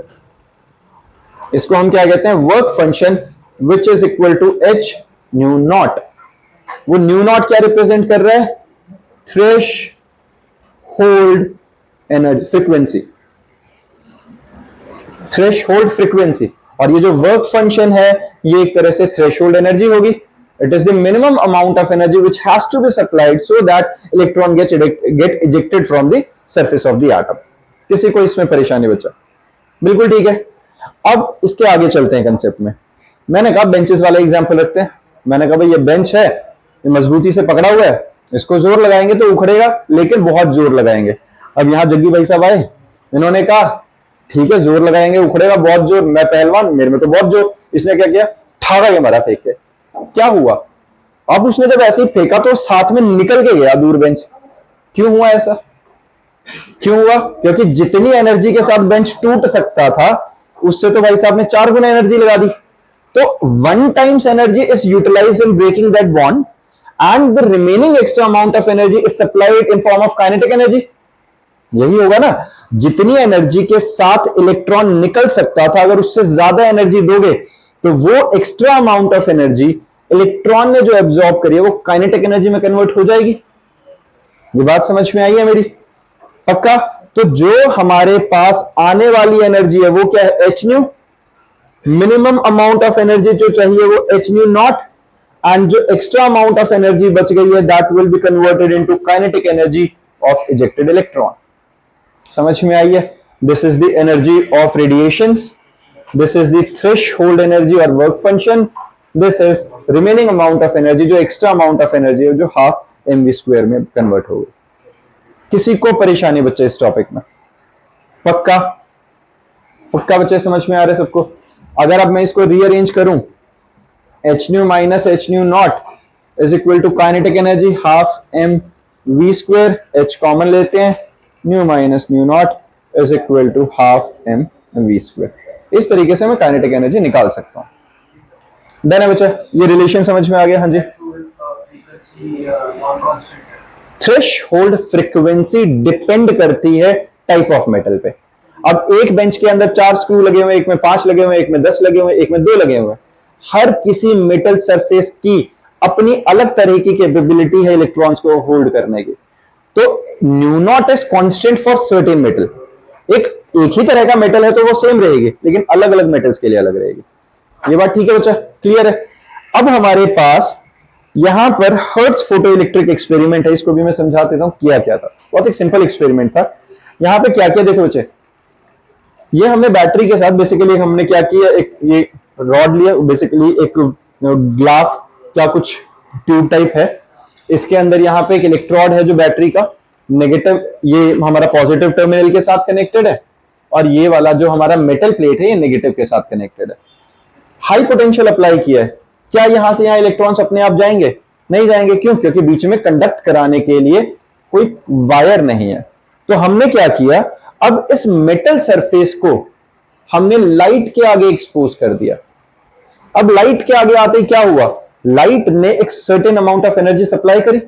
इसको हम क्या कहते हैं? Work function, which is equal to H nu naught. वो न्यू नॉट क्या रिप्रेजेंट कर रहा है? Threshold energy frequency, threshold frequency. और ये जो वर्क फंक्शन है ये एक तरह से थ्रेश होल्ड एनर्जी होगी। It is the minimum amount of energy which has to be supplied so that electron get ejected from the surface of the atom. किसी को इसमें परेशानी बच्चा? बिल्कुल ठीक है। अब इसके आगे चलते हैं कंसेप्ट में। मैंने कहा बेंचेस वाला एग्जांपल रखते हैं। मैंने कहा भाई ये बेंच है, ये मजबूती से पकड़ा हुआ है, इसको जोर लगाएंगे तो उखड़ेगा, लेकिन बहुत जोर लगाएंगे। अब यहां जग्गी भाई साहब आए, इन्होंने कहा ठीक है जोर लगाएंगे उखड़ेगा बहुत जोर, मैं पहलवान, मेरे में तो बहुत जोर। इसने क्या किया? ठागा के मारा फेंक के। क्या हुआ? अब उसने जब ऐसे ही फेंका तो साथ में निकल के गया दूर बेंच। क्यों हुआ ऐसा? क्यों हुआ? क्योंकि जितनी एनर्जी के साथ बेंच टूट सकता था उससे तो भाई साहब ने 4 गुना एनर्जी लगा दी। तो 1 times energy is utilised in breaking that bond and the remaining extra amount of energy is supplied in form of kinetic energy. यही होगा ना, जितनी एनर्जी के साथ इलेक्ट्रॉन निकल सकता था अगर उससे ज्यादा एनर्जी दोगे तो वो extra amount of energy electron ने जो एब्जॉर्ब करी है वो काइनेटिक एनर्जी में कन्वर्ट हो जाएगी। ये बात समझ में आई है मेरी? पक्का? तो जो हमारे पास आने वाली एनर्जी है वो क्या है? H nu. Minimum amount of energy जो चाहिए वो एच न्यू नॉट, एंड जो एक्स्ट्रा अमाउंट ऑफ एनर्जी बच गई है that will be converted into kinetic energy of ejected electron. समझ में आई है? This is the energy of radiations, this is the threshold energy और work function, this is remaining amount of energy, जो extra amount of energy है जो half mv square में convert हो गई। किसी को परेशानी बच्चे इस टॉपिक में? पक्का? पक्का बच्चे समझ में आ रहे सबको? अगर अब मैं इसको रीअरेंज करूं, H nu minus H nu naught is equal to kinetic energy half M V square, H common लेते हैं, nu minus nu naught is equal to half M V square. इस तरीके से मैं काइनेटिक एनर्जी निकाल सकता हूं। डन है बच्चा? ये रिलेशन समझ में आ गया? हाँ जी। थ्रेशहोल्ड फ्रीक्वेंसी डिपेंड करती है टाइप ऑफ मेटल पे। अब एक बेंच के अंदर 4 स्क्रू लगे हुए, एक में 5 लगे हुए, एक में 10 लगे हुए, एक में 2 लगे हुए। हर किसी मेटल सरफेस की अपनी अलग तरह की कैपेबिलिटी है इलेक्ट्रॉन्स को होल्ड करने की। तो new naught is constant for certain metal. एक ही तरह का मेटल है तो वो सेम रहेगी, लेकिन अलग अलग मेटल्स के लिए अलग रहेगी। ये बात ठीक है बच्चा? क्लियर है? अब हमारे पास यहां पर हर्ट्ज फोटोइलेक्ट्रिक एक्सपेरिमेंट है, इसको भी मैं समझा देता हूं किया क्या था। बहुत एक सिंपल एक्सपेरिमेंट था। यहां पे क्या किया देखो बच्चे, ये हमने बैटरी के साथ बेसिकली हमने क्या किया, एक ये रॉड लिया, बेसिकली एक ग्लास क्या कुछ ट्यूब टाइप है, इसके अंदर यहाँ पे एक इलेक्ट्रोड है जो बैटरी का नेगेटिव, ये हमारा पॉजिटिव टर्मिनल के साथ कनेक्टेड है, और ये वाला जो हमारा मेटल प्लेट है ये नेगेटिव के साथ कनेक्टेड है। हाई पोटेंशियल अप्लाई किया है। क्या यहां से यहां इलेक्ट्रॉन्स अपने आप जाएंगे? नहीं जाएंगे। क्यों? क्योंकि बीच में कंडक्ट कराने के लिए कोई वायर नहीं है। तो हमने क्या किया, अब इस मेटल सरफेस को हमने लाइट के आगे एक्सपोज कर दिया। अब लाइट के आगे आते ही क्या हुआ, लाइट ने एक certain amount of energy supply करी।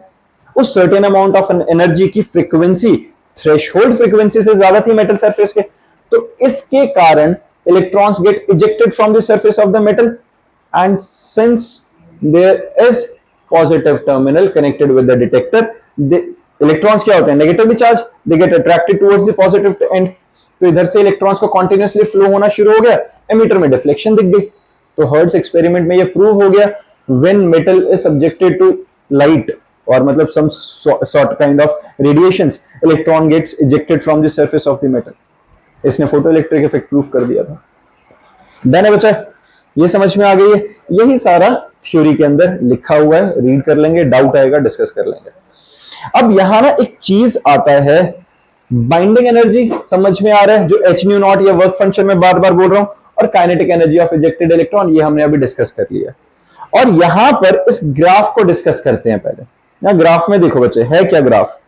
उस सर्टेन अमाउंट ऑफ एनर्जी की फ्रीक्वेंसी थ्रेशहोल्ड फ्रीक्वेंसी से ज्यादा थी मेटल सरफेस के, तो इसके कारण electrons get ejected from the surface of the metal, and since there is positive terminal connected with the detector, the electrons क्या होते हैं, negatively charged, they get attracted towards the positive end। तो इधर से इलेक्ट्रॉन्स को continuously flow होना शुरू हो गया, एमीटर में डिफ्लेक्शन दिख गई। तो हर्ट्ज एक्सपेरिमेंट में ये प्रूव हो गया, when metal is subjected to light or मतलब some sort kind of radiations, electron gets ejected from the surface of the metal। इसने फोटोइलेक्ट्रिक इफेक्ट प्रूव कर दिया था। देन है बच्चा, ये समझ में आ गई है? यही सारा थ्योरी के अंदर लिखा हुआ है, रीड कर लेंगे, डाउट आएगा डिस्कस कर लेंगे। अब यहां ना एक चीज आता है बाइंडिंग एनर्जी समझ में आ रहा है, जो एच न्यू नॉट या वर्क फंक्शन में बार बार बोल रहा हूं, और kinetic energy of ejected electron, ये हमने अभी डिस्कस कर लिया। और यहां पर इस ग्राफ को डिस्कस करते हैं पहले। यहां ग्राफ में देखो बच्चे, है क्या ग्राफ?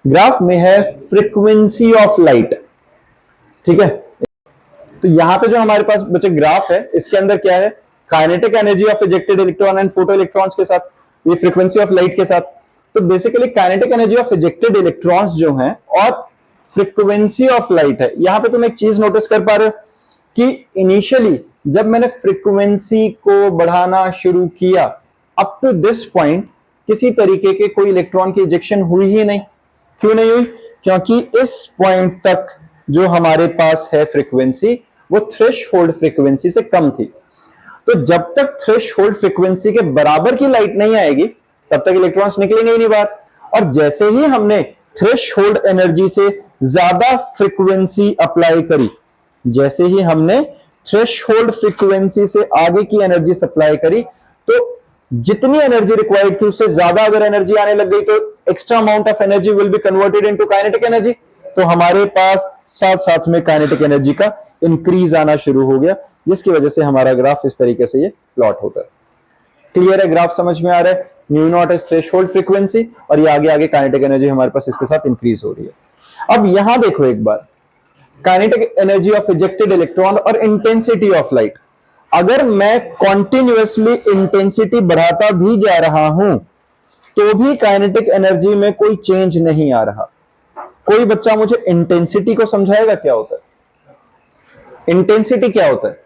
ग्राफ में है फ्रीक्वेंसी ऑफ लाइट, ठीक है। तो यहां पे जो हमारे पास बच्चे ग्राफ है, इसके अंदर क्या है? Kinetic energy of ejected electron and photo electrons के साथ, ये फ्रीक्वेंसी ऑफ लाइट के साथ। तो basically kinetic energy of ejected electrons जो हैं और फ्रीक्वेंसी ऑफ लाइट है। यहां पे तुम एक चीज नोटिस कर पा रहे हो कि इनिशियली जब मैंने फ्रीक्वेंसी को बढ़ाना शुरू किया, अप टू दिस पॉइंट किसी तरीके के कोई इलेक्ट्रॉन की इजेक्शन हुई ही नहीं। क्यों नहीं हुई? क्योंकि इस पॉइंट तक जो हमारे पास है फ्रीक्वेंसी, वो थ्रेशहोल्ड फ्रीक्वेंसी से कम थी। तो जब तक थ्रेशहोल्ड फ्रीक्वेंसी के बराबर की लाइट नहीं आएगी, तब तक इलेक्ट्रॉन्स निकलेंगे ही नहीं बाहर। और जैसे ही हमने थ्रेशहोल्ड एनर्जी से ज्यादा फ्रीक्वेंसी अप्लाई करी, जैसे ही हमने थ्रेशहोल्ड फ्रीक्वेंसी से आगे की एनर्जी सप्लाई करी, तो जितनी एनर्जी रिक्वायर्ड थी उससे ज्यादा अगर एनर्जी आने लग गई, तो extra amount of energy will be converted into kinetic energy. तो हमारे पास साथ साथ में काइनेटिक एनर्जी का इंक्रीज आना शुरू हो गया, जिसकी वजह से हमारा ग्राफ इस तरीके से ये प्लॉट होता है। क्लियर है? ग्राफ समझ में आ रहा है? New naught is threshold frequency, और ये आगे आगे काइनेटिक एनर्जी हमारे पास इसके साथ इंक्रीज हो रही है। अब यहां देखो एक बार, kinetic energy of ejected electron और इंटेंसिटी ऑफ लाइट। अगर मैं कॉन्टिन्यूअसली इंटेंसिटी बढ़ाता भी जा रहा हूं, तो भी काइनेटिक एनर्जी में कोई चेंज नहीं आ रहा। कोई बच्चा मुझे इंटेंसिटी को समझाएगा क्या होता है? इंटेंसिटी क्या होता है?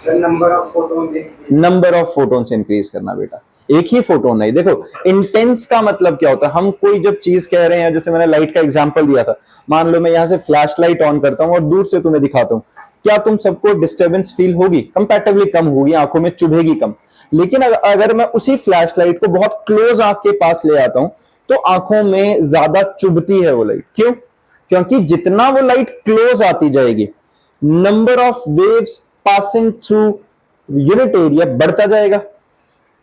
नंबर ऑफ फोटोन्स इंक्रीज करना बेटा, एक ही फोटोन नहीं। देखो इंटेंस का मतलब क्या होता है? हम कोई जब चीज कह रहे हैं, जैसे मैंने लाइट का एग्जांपल दिया था, मान लो मैं यहां से फ्लैश लाइट ऑन करता हूं और दूर से तुम्हें दिखाता हूं, क्या तुम सबको डिस्टर्बेंस फील होगी? कंपैरेटिवली कम होगी, आंखों में चुभेगी कम। लेकिन अगर मैं उसी फ्लैश लाइट को बहुत क्लोज आंख के पास ले आता हूं, तो आंखों में ज्यादा चुभती है वो लाइट। क्यों? क्योंकि जितना वो लाइट क्लोज आती जाएगी, number of waves passing through unit area बढ़ता जाएगा,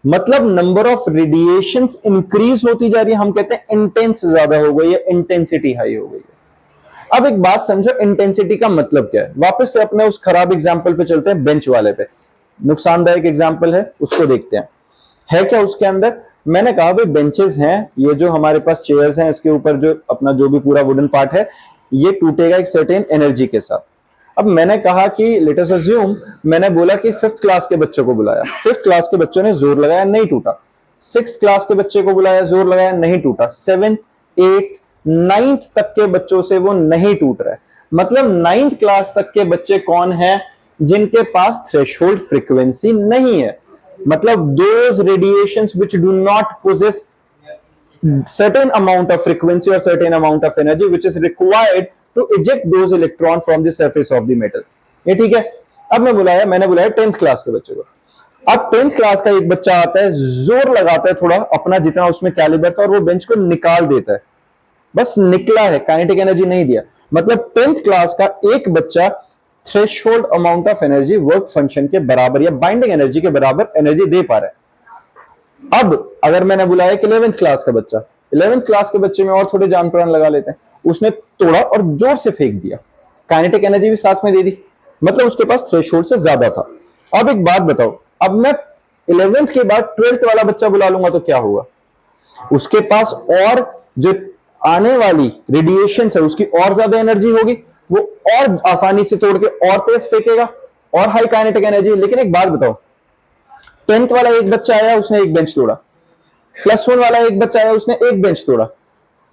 मतलब नंबर ऑफ रेडिएशंस इंक्रीज होती जा रही है। हम कहते हैं इंटेंस ज्यादा हो गई है, इंटेंसिटी हाई हो गई है। अब एक बात समझो, इंटेंसिटी का मतलब क्या है? वापस से अपने उस खराब एग्जांपल पे चलते हैं, बेंच वाले पे। नुकसानदायक एग्जांपल है, उसको देखते हैं। है क्या उसके अंदर? मैंने कहा भाई बेंचेस हैं, ये जो हमारे पास चेयर्स हैं, इसके ऊपर जो अपना जो भी पूरा वुडन पार्ट है, ये टूटेगा एक सर्टेन एनर्जी के साथ। अब मैंने कहा कि लेट अस अज्यूम, मैंने बोला कि 5th क्लास के बच्चों को बुलाया, 5th क्लास के बच्चों ने जोर लगाया, नहीं टूटा। 6th क्लास के बच्चे को बुलाया, जोर लगाया, नहीं टूटा। 7th, 8th, 9th तक के बच्चों से वो नहीं टूट रहा है। मतलब 9th क्लास तक के बच्चे कौन हैं? जिनके पास थ्रेशहोल्ड फ्रीक्वेंसी नहीं है। मतलब those radiations which do not possess certain amount of frequency or certain amount of energy which is required to eject those electron from the surface of the metal। ये ठीक है। अब मैंने बुलाया 10th क्लास के बच्चे को। अब 10th क्लास का एक बच्चा आता है, जोर लगाता है थोड़ा अपना जितना उसमें कैलिबर था, और वो बेंच को निकाल देता है। बस निकला है, काइनेटिक एनर्जी नहीं दिया। मतलब 10th क्लास का एक बच्चा threshold amount of energy work function के बराबर या बाइंडिंग एनर्जी के बराबर एनर्जी दे पा रहा है। अब अगर मैंने बुलाया कि 11th क्लास का बच्चा, 11th क्लास के बच्चे में और थोड़े जान प्राण लगा लेते हैं, उसने तोड़ा और जोर से फेंक दिया, काइनेटिक एनर्जी भी साथ में दे दी, मतलब उसके पास थ्रेशहोल्ड से ज्यादा था। अब एक बात बताओ, अब मैं 11th के बाद 12th वाला बच्चा बुला लूंगा तो क्या होगा? उसके पास और जो आने वाली रेडिएशन है उसकी और ज्यादा एनर्जी होगी, वो और आसानी से तोड़ के और तेज फेंकेगा, और हाई काइनेटिक एनर्जी। लेकिन एक बात बताओ, 10th वाला एक बच्चा आया, उसने एक बेंच तोड़ा, +1 वाला एक बच्चा आया, उसने एक बेंच तोड़ा,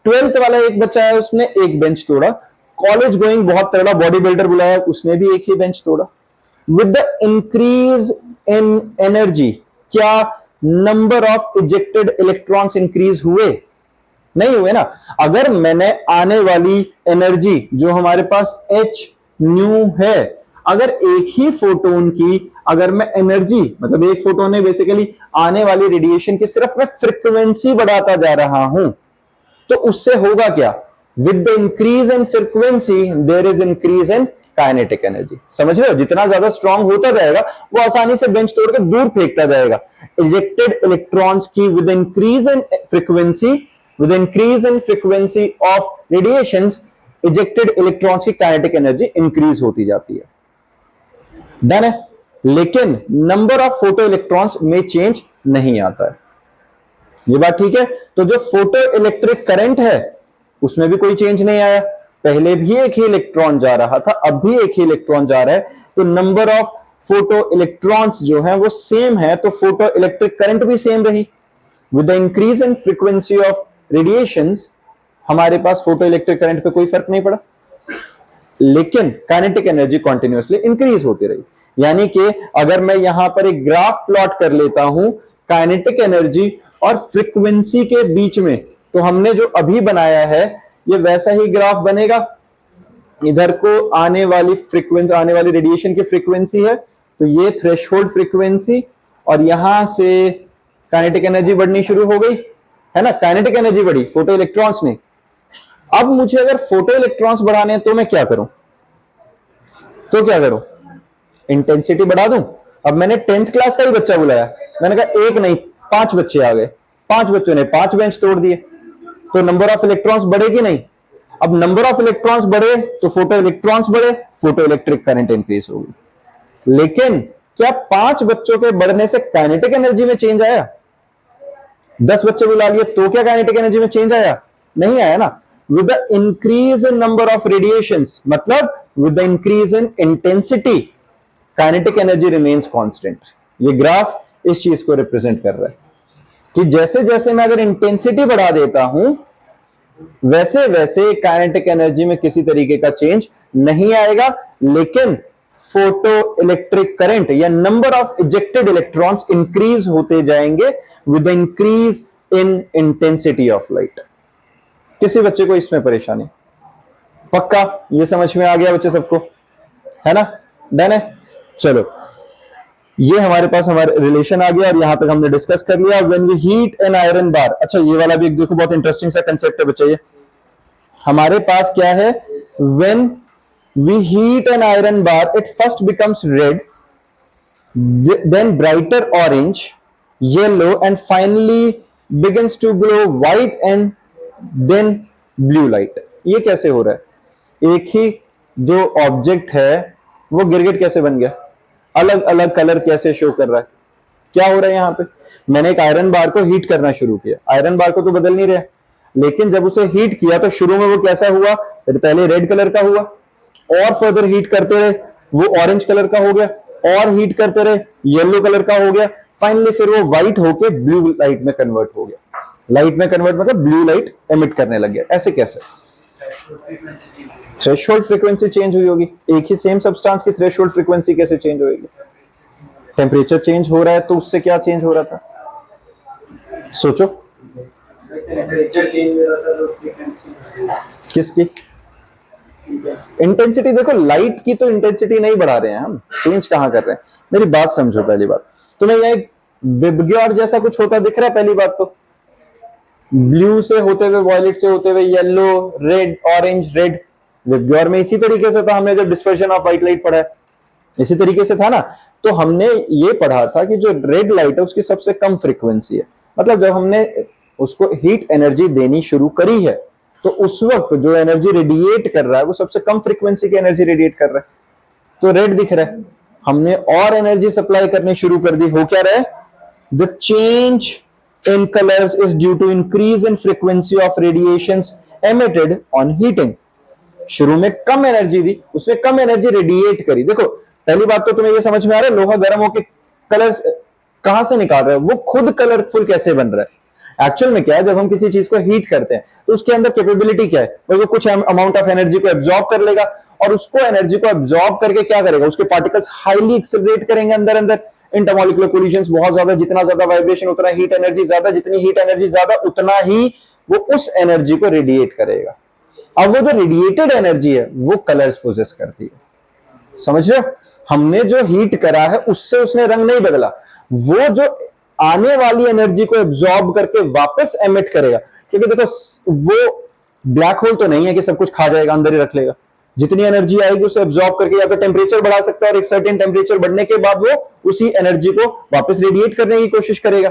12th वाला एक बच्चा आया, उसने एक बेंच तोड़ा, कॉलेज गोइंग बहुत तगड़ा बॉडी बिल्डर बुलाया, उसने भी एक ही बेंच तोड़ा। With the increase in energy, क्या number of ejected electrons increase हुए? नहीं हुए ना। अगर मैंने आने वाली एनर्जी जो हमारे पास h न्यू है, अगर एक ही फोटोन की अगर मैं एनर्जी, मतलब एक फोटोन है बेसिकली, आने वाली रेडिएशन की सिर्फ मैं फ्रीक्वेंसी बढ़ाता जा रहा हूं, तो उससे होगा क्या? With the increase in frequency there is increase in kinetic energy. समझ रहे हो? जितना ज्यादा स्ट्रांग होता जाएगा, वो आसानी से बेंच तोड़ के दूर फेंकता जाएगा। इजेक्टेड इलेक्ट्रॉन्स की with increase in frequency, with increase in frequency of radiations ejected electrons की काइनेटिक एनर्जी इंक्रीज होती जाती है। डन है। लेकिन नंबर ऑफ फोटो इलेक्ट्रॉन्स में चेंज नहीं आता है। ये बात ठीक है। तो जो फोटो इलेक्ट्रिक करंट है उसमें भी कोई चेंज नहीं आया। पहले भी एक ही इलेक्ट्रॉन जा रहा था, अब भी एक ही इलेक्ट्रॉन जा रहा है, तो नंबर ऑफ फोटो इलेक्ट्रॉन्स जो है वो सेम है, तो फोटो इलेक्ट्रिक करंट भी सेम रही। With the increase in frequency of radiations हमारे पास फोटो इलेक्ट्रिक करंट पे कोई फर्क नहीं पड़ा, लेकिन काइनेटिक एनर्जी कंटिन्यूअसली इंक्रीज होती रही। यानी कि अगर मैं यहां पर एक ग्राफ प्लॉट कर लेता हूं काइनेटिक एनर्जी और फ्रीक्वेंसी के बीच में, तो हमने जो अभी बनाया है ये वैसा ही ग्राफ बनेगा। इधर को आने वाली फ्रीक्वेंसी, आने वाली रेडिएशन की फ्रीक्वेंसी है, तो ये थ्रेशोल्ड फ्रीक्वेंसी, और यहां से काइनेटिक एनर्जी बढ़नी शुरू हो गई, है ना। काइनेटिक एनर्जी बढ़ी, फोटो इलेक्ट्रॉन्स ने। अब मुझे अगर फोटो इलेक्ट्रॉन्स बढ़ाने हैं तो मैं क्या करूं? इंटेंसिटी बढ़ा दूं। अब मैंने 10th क्लास का ही बच्चा बुलाया, मैंने कहा एक नहीं 5 बच्चे आ गए, 5 बच्चों ने 5 बेंच तोड़ दिए, तो नंबर ऑफ इलेक्ट्रॉन्स बढ़े कि नहीं? अब नंबर ऑफ इलेक्ट्रॉन्स बढ़े तो फोटो इलेक्ट्रॉन्स बढ़े, फोटो इलेक्ट्रिक करंट इंक्रीज होगी। लेकिन क्या 5 बच्चों के बढ़ने से काइनेटिक एनर्जी में चेंज आया? 10 बच्चे बुला लिए तो क्या काइनेटिक एनर्जी में चेंज आया? नहीं आया ना। With the increase in number of radiations, मतलब with the increase in intensity, kinetic energy remains constant. ये ग्राफ इस चीज को रिप्रेजेंट कर रहा है कि जैसे जैसे मैं अगर इंटेंसिटी बढ़ा देता हूं वैसे वैसे काइनेटिक एनर्जी में किसी तरीके का चेंज नहीं आएगा, लेकिन फोटो इलेक्ट्रिक करंट या number of ejected electrons increase होते जाएंगे with the increase in intensity of light. किसी बच्चे को इसमें परेशानी? पक्का ये समझ में आ गया बच्चे सबको, है ना? डन है। चलो, ये हमारे पास हमारा रिलेशन आ गया और यहां तक हमने डिस्कस कर लिया। When we heat an iron bar, अच्छा ये वाला भी एक देखो बहुत इंटरेस्टिंग सा कंसेप्ट है बच्चे। ये हमारे पास क्या है? When we heat an iron bar it first becomes red, then brighter orange, yellow and finally begins to glow white and then blue light. ये कैसे हो रहा है? एक ही जो ऑब्जेक्ट है वो गिरगिट कैसे बन गया? अलग अलग कलर कैसे शो कर रहा है? क्या हो रहा है यहां पे? मैंने एक आयरन बार को हीट करना शुरू किया, आयरन बार को तो बदल नहीं रहा, लेकिन जब उसे हीट किया तो शुरू में वो कैसा हुआ? पहले रेड कलर का हुआ, और फर्दर हीट करते रहे वो ऑरेंज कलर का हो गया, और हीट करते रहे येलो कलर का हो गया, फाइनली फिर वो व्हाइट होके ब्लू लाइट में कन्वर्ट हो गया। लाइट में कन्वर्ट मतलब ब्लू लाइट एमिट करने लग गया। ऐसे कैसे? थ्रेशोल्ड फ्रीक्वेंसी चेंज हुई होगी। एक ही सेम सब्सटेंस की थ्रेशोल्ड फ्रीक्वेंसी कैसे चेंज होगी? टेम्परेचर चेंज हो रहा है तो उससे क्या चेंज हो रहा था? सोचो। टेम्परेचर चेंज हो रहा था तो फ्रीक्वेंसी किसकी? इंटेंसिटी। देखो लाइट की तो इंटेंसिटी नहीं बढ़ा रहे हैं हम, चेंज कहां कर रहे हैं? मेरी बात समझो। पहली बात तुम्हें यह एक विबग्योर जैसा कुछ होता दिख रहा है? पहली बात तो ब्लू से होते हुए वॉयलेट से होते हुए yellow, red, orange, red. VIBGYOR में इसी तरीके से था, हमने जब डिस्पर्शन ऑफ व्हाइट लाइट पढ़ा है इसी तरीके से था ना। तो हमने ये पढ़ा था कि जो रेड लाइट है उसकी सबसे कम फ्रीक्वेंसी है, मतलब जब हमने उसको हीट एनर्जी देनी शुरू करी है तो उस वक्त जो एनर्जी रेडिएट कर रहा है वो सबसे कम फ्रीक्वेंसी की एनर्जी रेडिएट कर रहा है, तो रेड दिख रहा है। हमने और एनर्जी सप्लाई करनी शुरू कर दी, हो क्या रहा है? The change in colors is due to increase in frequency of radiations emitted on heating। शुरू में कम एनर्जी दी, उसने कम एनर्जी रेडिएट करी। देखो पहली बात तो तुम्हें ये समझ में आ रहा है लोहा गर्म होकर कलर्स कहां से निकाल रहा है, वो खुद कलरफुल कैसे बन रहा है। एक्चुअल में क्या है, जब हम किसी चीज को हीट करते हैं तो उसके अंदर कैपेबिलिटी क्या है? वो कुछ अमाउंट ऑफ एनर्जी को एब्जॉर्ब कर लेगा और उसको एनर्जी को एब्जॉर्ब करके क्या करेगा? उसके पार्टिकल्स हाईली एक्सेलरेट करेंगे अंदर अंदर, इंटरमॉलिक्यूलर कोलिजन्स बहुत ज्यादा, जितना ज्यादा वाइब्रेशन उतना हीट एनर्जी ज्यादा, जितनी हीट एनर्जी ज्यादा उतना ही वो उस एनर्जी को रेडिएट करेगा। अब वो जो रेडिएटेड एनर्जी है वो कलर्स पोजेस करती है, समझ रहे हो? हमने जो हीट करा है उससे उसने रंग नहीं बदला, वो जो आने वाली एनर्जी को एब्जॉर्ब करके वापस एमिट करेगा। क्योंकि देखो वो ब्लैक होल तो नहीं है कि सब कुछ खा जाएगा, अंदर ही रख लेगा। जितनी एनर्जी आएगी उसे एब्जॉर्ब करके या तो टेम्परेचर बढ़ा सकता है और एक सर्टेन टेम्परेचर बढ़ने के बाद वो उसी एनर्जी को वापस रेडिएट करने की कोशिश करेगा।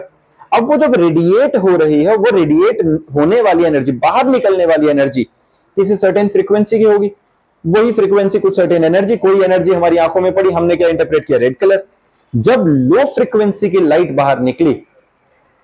अब वो जब रेडिएट हो रही है, वो रेडिएट होने वाली एनर्जी, बाहर निकलने वाली एनर्जी किसी सर्टेन फ्रीक्वेंसी की होगी, वही फ्रीक्वेंसी कुछ सर्टेन एनर्जी, कोई एनर्जी हमारी आंखों में पड़ी, हमने क्या इंटरप्रेट किया, रेड कलर। जब लो फ्रीक्वेंसी की लाइट बाहर निकली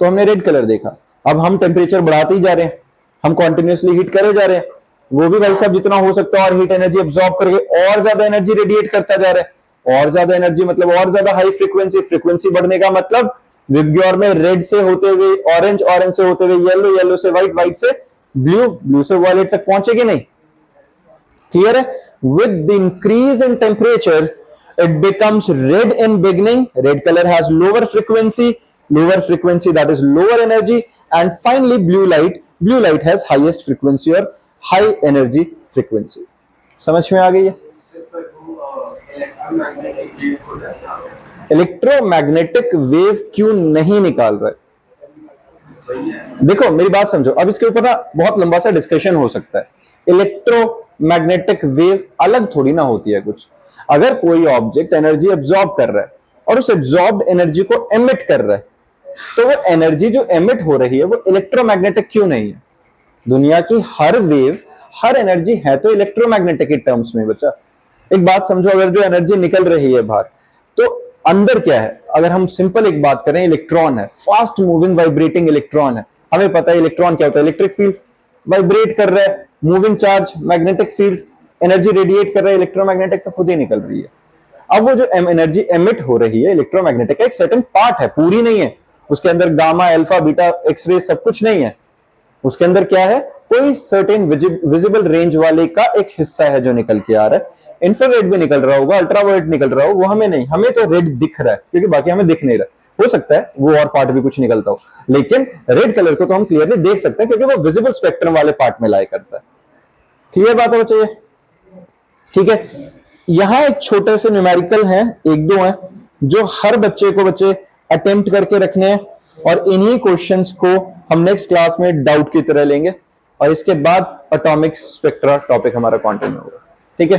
तो हमने रेड कलर देखा। अब हम टेम्परेचर बढ़ाते ही जा रहे हैं, हम कॉन्टिन्यूसली हीट करे जा रहे हैं, वो भी भाई साहब जितना हो सकता है और हीट एनर्जी एब्जॉर्ब करके और ज्यादा एनर्जी रेडिएट करता जा रहा है, और ज्यादा एनर्जी मतलब और ज्यादा हाई फ्रीक्वेंसी, फ्रीक्वेंसी बढ़ने का मतलब विबग्योर में रेड से होते हुए ऑरेंज, ऑरेंज से होते हुए येलो, येलो से व्हाइट, व्हाइट से ब्लू, ब्लू से वायलेट तक पहुंचेगी नहीं। क्लियर है? With the increase in temperature it becomes red in beginning, red color has lower frequency that is lower energy, and finally blue light has highest frequency or high energy frequency। समझ में आ गई है? Electromagnetic wave क्यों नहीं निकाल रहे? देखो मेरी बात समझो, अब इसके ऊपर ना बहुत लंबा सा डिस्कशन हो सकता है। इलेक्ट्रोमैग्नेटिक वेव अलग थोड़ी ना होती है कुछ। अगर कोई ऑब्जेक्ट एनर्जी एब्जॉर्ब कर रहा है और उस एब्जॉर्ब्ड एनर्जी को एमिट कर रहा है, तो वो एनर्जी जो एमिट हो रही है वो इलेक्ट्रोमैग्नेटिक क्यों नहीं है? दुनिया की हर वेव, हर एनर्जी है तो इलेक्ट्रोमैग्नेटिक के टर्म्स में बच्चा। एक बात समझो, अगर जो एनर्जी निकल रही है बाहर, तो अंदर क्या है? अगर हम सिंपल एक बात करें, इलेक्ट्रॉन है, फास्ट मूविंग वाइब्रेटिंग इलेक्ट्रॉन है। हमें पता है इलेक्ट्रॉन क्या होता है, इलेक्ट्रिक फील्ड, वाइब्रेट कर रहा है, moving charge, magnetic field, energy radiate कर रहा है, इलेक्ट्रोमैग्नेटिक तो खुद ही निकल रही है। अब वो जो एनर्जी एमिट हो रही है इलेक्ट्रोमैग्नेटिक का एक सर्टेन पार्ट है, पूरी नहीं है। उसके अंदर गामा, अल्फा, बीटा, एक्सरे सब कुछ नहीं है। उसके अंदर क्या है? कोई सर्टेन विजिबल रेंज वाले का एक हिस्सा है जो निकल के आ रहा है। इंफ्रारेड भी निकल रहा होगा, अल्ट्रावायलेट निकल रहा हो, वो हमें नहीं, हमें तो रेड दिख रहा है क्योंकि बाकी हमें दिख नहीं रहा। हो सकता है वो और पार्ट भी कुछ निकलता हो, लेकिन रेड कलर को तो हम क्लियरली देख सकते हैं क्योंकि वो विजिबल स्पेक्ट्रम वाले पार्ट में लाई करता है। क्लियर बात हो चाहिए? ठीक है। यहां एक छोटे से न्यूमेरिकल हैं, एक दो हैं जो हर बच्चे को अटेम्प्ट करके रखने हैं, और इन्हीं क्वेश्चंस को हम नेक्स्ट क्लास में डाउट की तरह लेंगे, और इसके बाद एटॉमिक स्पेक्ट्रा टॉपिक हमारा कंटिन्यू होगा। ठीक है।